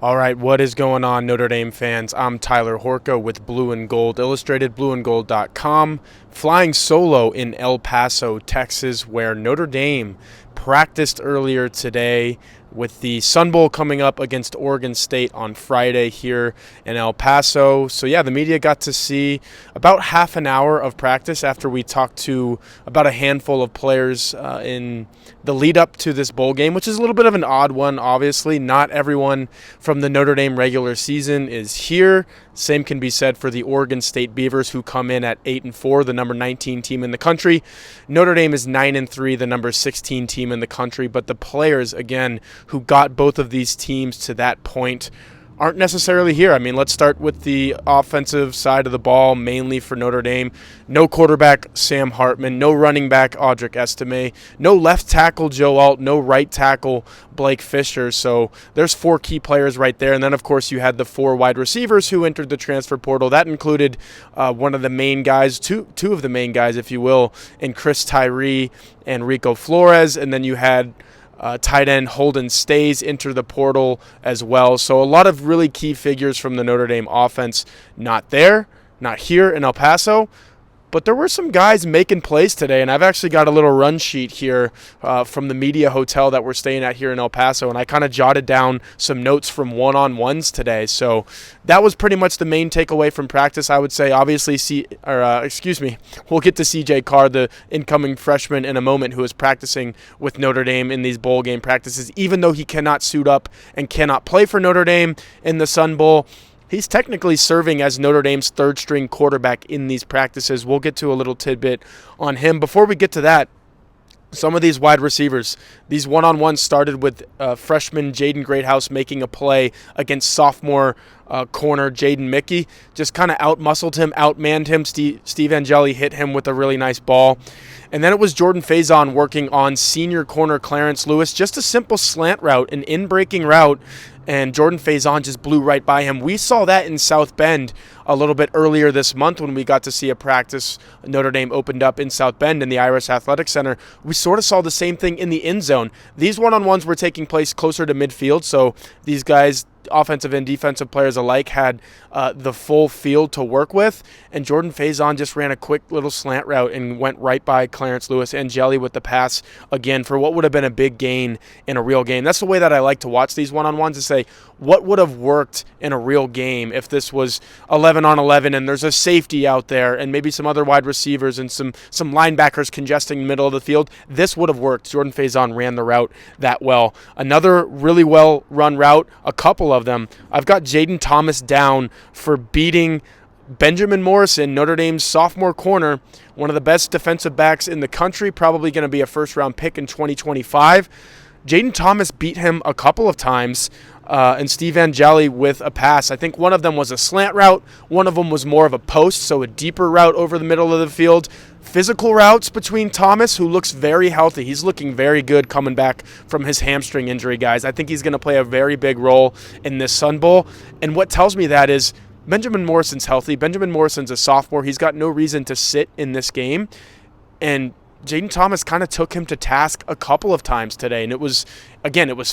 All right, what is going on, Notre Dame fans? I'm Tyler Horka with Blue and Gold Illustrated, blueandgold.com, flying solo in El Paso, Texas, where Notre Dame practiced earlier today with the Sun Bowl coming up against Oregon State on Friday here in El Paso. So yeah, the media got to see about half an hour of practice after we talked to about a handful of players in the lead up to this bowl game, which is a little bit of an odd one, obviously. Not everyone from the Notre Dame regular season is here. Same can be said for the Oregon State Beavers, who come in at 8-4, the number 19 team in the country. Notre Dame is 9-3, the number 16 team in the country. But the players, again, who got both of these teams to that point aren't necessarily here. I mean, let's start with the offensive side of the ball, mainly for Notre Dame. No quarterback, Sam Hartman. No running back, Audric Estime. No left tackle, Joe Alt. No right tackle, Blake Fisher. So there's four key players right there. And then, of course, you had the four wide receivers who entered the transfer portal. That included one of the main guys, two of the main guys, if you will, in Chris Tyree and Rico Flores. And then you had tight end Holden Stays enter the portal as well. So a lot of really key figures from the Notre Dame offense not there, not here in El Paso. But there were some guys making plays today, and I've actually got a little run sheet here from the media hotel that we're staying at here in El Paso, and I kind of jotted down some notes from one-on-ones today. So that was pretty much the main takeaway from practice, I would say. Obviously, we'll get to CJ Carr, the incoming freshman, in a moment, who is practicing with Notre Dame in these bowl game practices. Even though he cannot suit up and cannot play for Notre Dame in the Sun Bowl, he's technically serving as Notre Dame's third-string quarterback in these practices. We'll get to a little tidbit on him. Before we get to that, some of these wide receivers, these one-on-ones started with freshman Jaden Greathouse making a play against sophomore corner Jaden Mickey. Just kind of out-muscled him, out-manned him. Steve Angeli hit him with a really nice ball. And then it was Jordan Faison working on senior corner Clarence Lewis. Just a simple slant route, an in-breaking route, and Jordan Faison just blew right by him. We saw that in South Bend a little bit earlier this month when we got to see a practice Notre Dame opened up in South Bend in the Irish Athletic Center. We sort of saw the same thing in the end zone. These one-on-ones were taking place closer to midfield, so these guys, offensive and defensive players alike, had the full field to work with, and Jordan Faison just ran a quick little slant route and went right by Clarence Lewis. Angeli with the pass again for what would have been a big gain in a real game. That's the way that I like to watch these one-on-ones, to say what would have worked in a real game if this was 11-on-11 and there's a safety out there and maybe some other wide receivers and some linebackers congesting the middle of the field. This would have worked. Jordan Faison ran the route that well. Another really well run route, a couple of them. I've got Jaden Thomas down for beating Benjamin Morrison, Notre Dame's sophomore corner, one of the best defensive backs in the country, probably going to be a first-round pick in 2025. Jaden Thomas beat him a couple of times, and Steve Angeli with a pass. I think one of them was a slant route. One of them was more of a post, so a deeper route over the middle of the field. Physical routes between Thomas, who looks very healthy. He's looking very good coming back from his hamstring injury, guys. I think he's going to play a very big role in this Sun Bowl. And what tells me that is Benjamin Morrison's healthy. Benjamin Morrison's a sophomore. He's got no reason to sit in this game. And Jaden Thomas kind of took him to task a couple of times today. And it was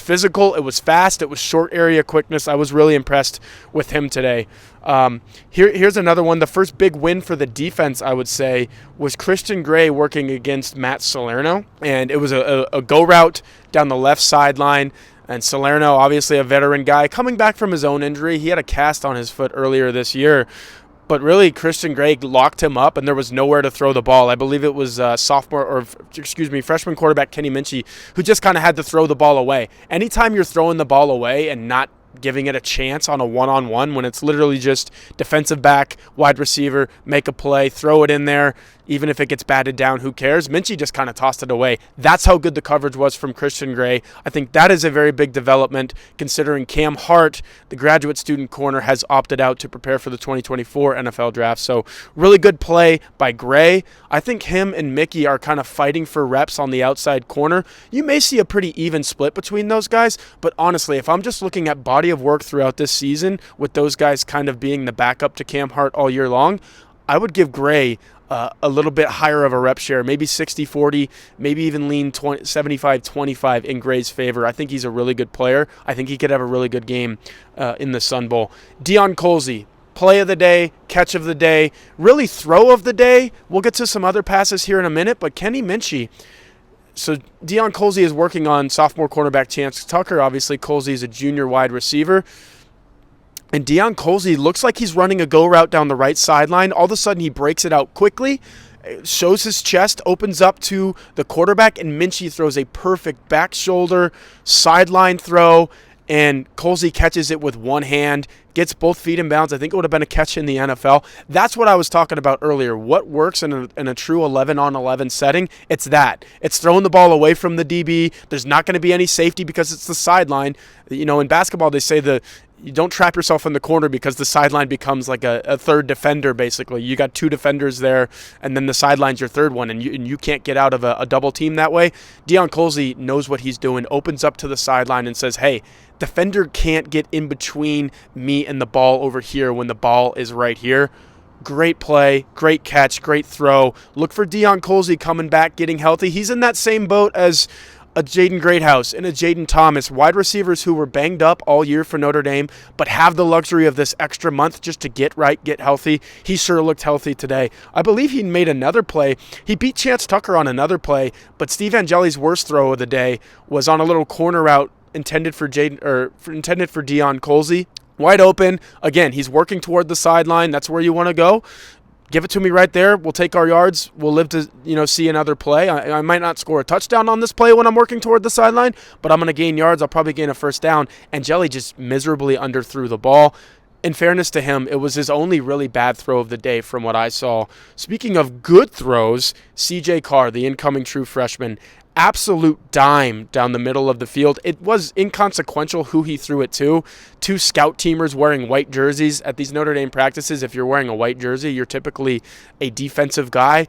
physical, it was fast, it was short area quickness. I was really impressed with him today. Here's another one. The first big win for the defense, I would say, was Christian Gray working against Matt Salerno. And it was a go route down the left sideline. And Salerno, obviously a veteran guy, coming back from his own injury. He had a cast on his foot earlier this year. But really, Christian Gray locked him up, and there was nowhere to throw the ball. I believe it was freshman quarterback Kenny Minchie, who just kind of had to throw the ball away. Anytime you're throwing the ball away and not giving it a chance on a one-on-one, when it's literally just defensive back, wide receiver, make a play, throw it in there, even if it gets batted down, who cares? Minchie just kind of tossed it away. That's how good the coverage was from Christian Gray. I think that is a very big development, considering Cam Hart, the graduate student corner, has opted out to prepare for the 2024 NFL Draft. So really good play by Gray. I think him and Mickey are kind of fighting for reps on the outside corner. You may see a pretty even split between those guys, but honestly, if I'm just looking at body of work throughout this season, with those guys kind of being the backup to Cam Hart all year long, I would give Gray a little bit higher of a rep share, maybe 60-40, maybe even lean 75-25 in Gray's favor. I think he's a really good player. I think he could have a really good game in the Sun Bowl. Deion Colzie, play of the day, catch of the day, really throw of the day. We'll get to some other passes here in a minute, but Kenny Minchey. So Deion Colzie is working on sophomore cornerback Chance Tucker. Obviously, Colzie is a junior wide receiver. And Deion Colzie looks like he's running a go route down the right sideline. All of a sudden, he breaks it out quickly, shows his chest, opens up to the quarterback, and Minchey throws a perfect back shoulder sideline throw, and Colzie catches it with one hand, gets both feet in bounds. I think it would have been a catch in the NFL. That's what I was talking about earlier. What works in a true 11-on-11 setting? It's that. It's throwing the ball away from the DB. There's not going to be any safety because it's the sideline. You know, in basketball, they say you don't trap yourself in the corner because the sideline becomes like a third defender, basically. You got two defenders there, and then the sideline's your third one, and you can't get out of a double team that way. Deion Colzie knows what he's doing, opens up to the sideline and says, hey, defender can't get in between me and the ball over here when the ball is right here. Great play, great catch, great throw. Look for Deion Colzie coming back, getting healthy. He's in that same boat as a Jaden Greathouse and a Jaden Thomas, wide receivers who were banged up all year for Notre Dame, but have the luxury of this extra month just to get right, get healthy. He sure looked healthy today. I believe he made another play. He beat Chance Tucker on another play, but Steve Angeli's worst throw of the day was on a little corner route intended for Deion Colzie. Wide open. Again, he's working toward the sideline. That's where you want to go. Give it to me right there. We'll take our yards. We'll live to, see another play. I might not score a touchdown on this play when I'm working toward the sideline, but I'm going to gain yards. I'll probably gain a first down. Angeli just miserably underthrew the ball. In fairness to him, it was his only really bad throw of the day from what I saw. Speaking of good throws, CJ Carr, the incoming true freshman, absolute dime down the middle of the field. It was inconsequential who he threw it to. Two scout teamers wearing white jerseys at these Notre Dame practices. If you're wearing a white jersey, you're typically a defensive guy.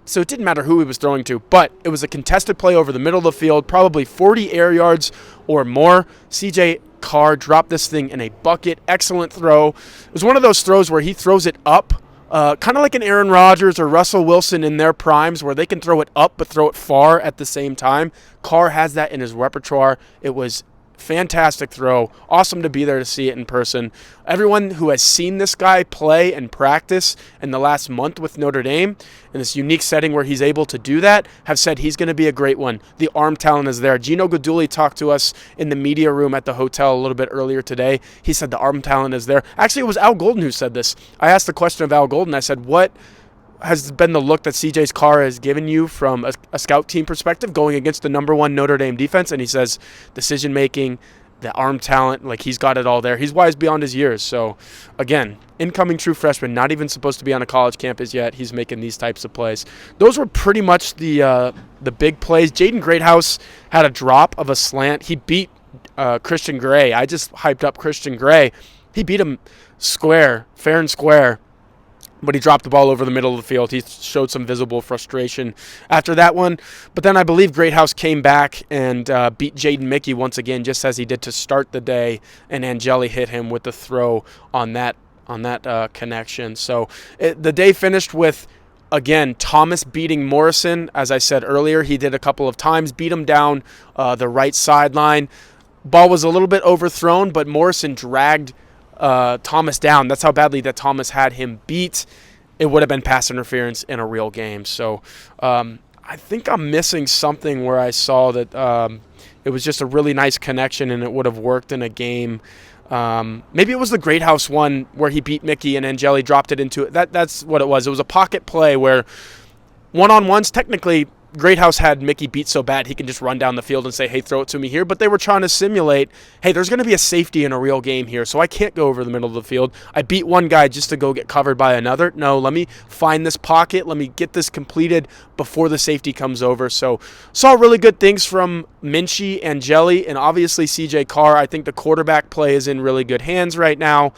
So it didn't matter who he was throwing to, but it was a contested play over the middle of the field, probably 40 air yards or more. CJ Carr dropped this thing in a bucket. Excellent throw. It was one of those throws where he throws it up, kind of like an Aaron Rodgers or Russell Wilson in their primes where they can throw it up but throw it far at the same time. Carr has that in his repertoire. It was fantastic throw. Awesome to be there to see it in person. Everyone who has seen this guy play and practice in the last month with Notre Dame in this unique setting where he's able to do that have said he's going to be a great one. The arm talent is there. Gino Guidugli talked to us in the media room at the hotel a little bit earlier today. He said the arm talent is there. Actually, it was Al Golden who said this. I asked the question of Al Golden. I said, what has been the look that CJ's Carr has given you from a scout team perspective going against the number one Notre Dame defense? And he says decision-making, the arm talent, like he's got it all there. He's wise beyond his years. So, again, incoming true freshman, not even supposed to be on a college campus yet. He's making these types of plays. Those were pretty much the big plays. Jaden Greathouse had a drop of a slant. He beat Christian Gray. I just hyped up Christian Gray. He beat him fair and square. But he dropped the ball over the middle of the field. He showed some visible frustration after that one. But then I believe Greathouse came back and beat Jaden Mickey once again, just as he did to start the day. And Angeli hit him with the throw on that connection. So the day finished with, again, Thomas beating Morrison. As I said earlier, he did a couple of times, beat him down the right sideline. Ball was a little bit overthrown, but Morrison dragged Thomas down. That's how badly that Thomas had him beat. It would have been pass interference in a real game. So I think I'm missing something where I saw that it was just a really nice connection and it would have worked in a game. Maybe it was the Greathouse one where he beat Mickey and Angeli dropped it into it. That's what it was. It was a pocket play where one-on-ones, technically, Greathouse had Mickey beat so bad he can just run down the field and say, hey, throw it to me here. But they were trying to simulate, hey, there's going to be a safety in a real game here, so I can't go over the middle of the field. I beat one guy just to go get covered by another. No, let me find this pocket. Let me get this completed before the safety comes over. So saw really good things from Minchey, Angeli, and obviously CJ Carr. I think the quarterback play is in really good hands right now.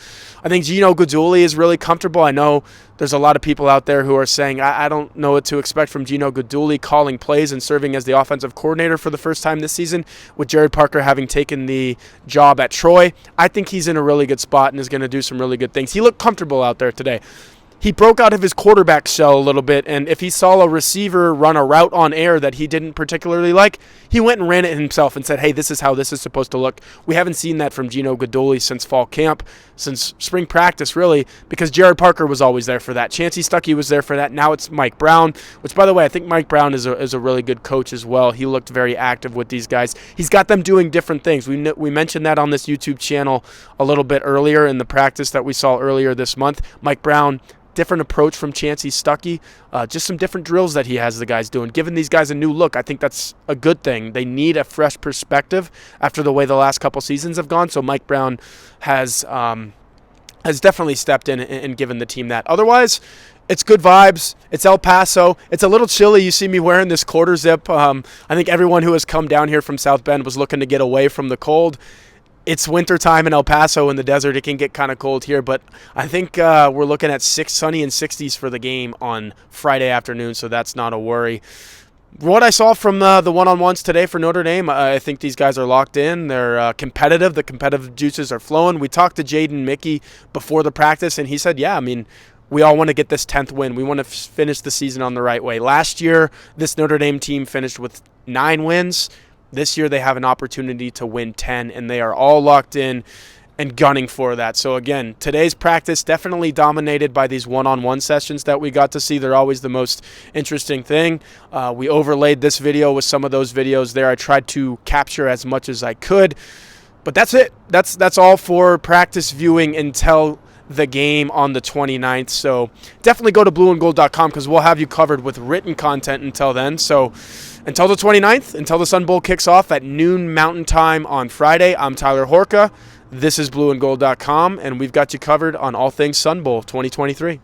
I think Gino Guidugli is really comfortable. I know there's a lot of people out there who are saying, I don't know what to expect from Gino Guidugli calling plays and serving as the offensive coordinator for the first time this season, with Jared Parker having taken the job at Troy. I think he's in a really good spot and is going to do some really good things. He looked comfortable out there today. he broke out of his quarterback shell a little bit, and if he saw a receiver run a route on air that he didn't particularly like, he went and ran it himself and said, hey, this is how this is supposed to look. We haven't seen that from Gino Guidugli since fall camp, since spring practice, really, because Jared Parker was always there for that. Chancey Stuckey was there for that. Now it's Mike Brown, which, by the way, I think Mike Brown is a really good coach as well. He looked very active with these guys. He's got them doing different things. We mentioned that on this YouTube channel a little bit earlier in the practice that we saw earlier this month. Mike Brown, different approach from Chancey Stuckey, just some different drills that he has the guys doing, giving these guys a new look. I think that's a good thing. They need a fresh perspective after the way the last couple seasons have gone, so Mike Brown has definitely stepped in and given the team that. Otherwise, it's good vibes. It's El Paso. It's a little chilly. You see me wearing this quarter zip. I think everyone who has come down here from South Bend was looking to get away from the cold. It's wintertime in El Paso in the desert. It can get kind of cold here, but I think we're looking at sunny and 60s for the game on Friday afternoon, so that's not a worry. What I saw from the one-on-ones today for Notre Dame, I think these guys are locked in. They're competitive. The competitive juices are flowing. We talked to Jaden Mickey before the practice, and he said, yeah, I mean, we all want to get this 10th win. We want to finish the season on the right way. Last year, this Notre Dame team finished with 9 wins. This year they have an opportunity to win 10, and they are all locked in and gunning for that. So again, today's practice definitely dominated by these one-on-one sessions that we got to see. They're always the most interesting thing. We overlaid this video with some of those videos there. I tried to capture as much as I could. But that's it. That's all for practice viewing until the game on the 29th. So definitely go to blueandgold.com because we'll have you covered with written content until then. So until the 29th, until the Sun Bowl kicks off at noon Mountain Time on Friday, I'm Tyler Horka. This is blueandgold.com, and we've got you covered on all things Sun Bowl 2023.